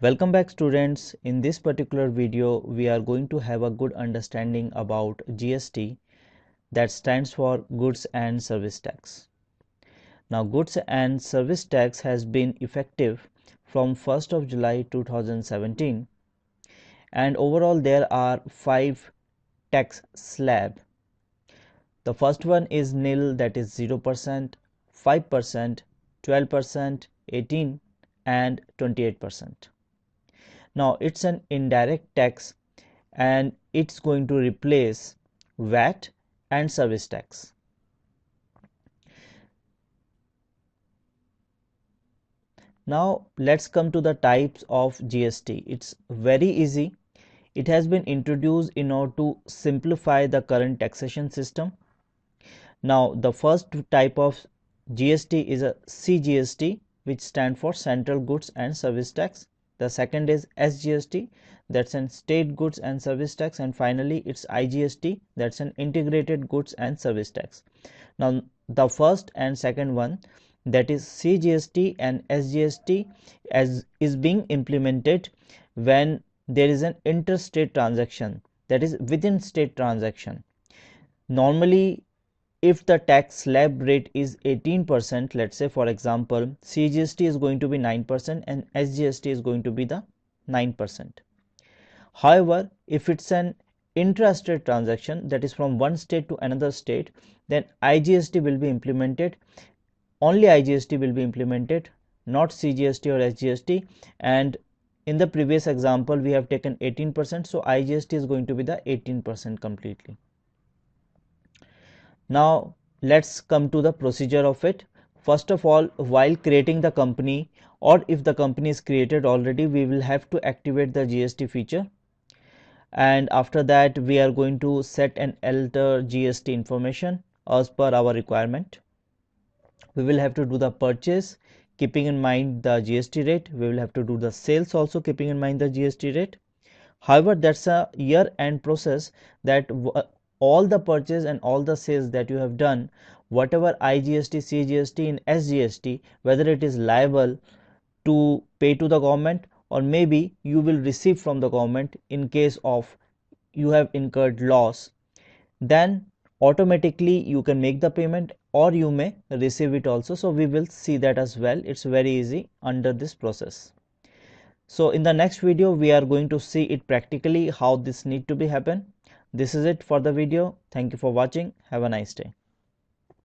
Welcome back students. In this particular video we are going to have a good understanding about GST, that stands for Goods and Service Tax. Now Goods and Service Tax has been effective from 1st of July 2017, and overall there are 5 tax slab. The first one is nil, that is 0%, 5%, 12%, 18 and 28%. Now it's an indirect tax and it's going to replace VAT and service tax. Now let's come to the types of GST. It's very easy. It has been introduced in order to simplify the current taxation system. Now the first type of GST is a CGST, which stands for Central Goods and Service Tax. The second is SGST, that's an State Goods and Service Tax, and finally it's IGST, that's an Integrated Goods and Service Tax. Now the first and second one, that is CGST and SGST, as is being implemented when there is an interstate transaction, that is within state transaction. Normally if the tax slab rate is 18%, let's say for example CGST is going to be 9% and SGST is going to be the 9%. However, if it's an intrastate transaction, that is from one state to another state, then IGST will be implemented. Only IGST will be implemented, not CGST or SGST. And in the previous example we have taken 18%, so IGST is going to be the 18% completely. Now let's come to the procedure of it. First of all, while creating the company, or if the company is created already, we will have to activate the GST feature, and after that we are going to set and alter GST information as per our requirement. We will have to do the purchase keeping in mind the GST rate. We will have to do the sales also keeping in mind the GST rate. However, that's a year end process, that all the purchase and all the sales that you have done, whatever IGST, CGST and SGST, whether it is liable to pay to the government, or maybe you will receive from the government in case of you have incurred loss, then automatically you can make the payment or you may receive it also. So we will see that as well. It's very easy under this process. So in the next video we are going to see it practically how this need to be happen. This is it for the video. Thank you for watching. Have a nice day.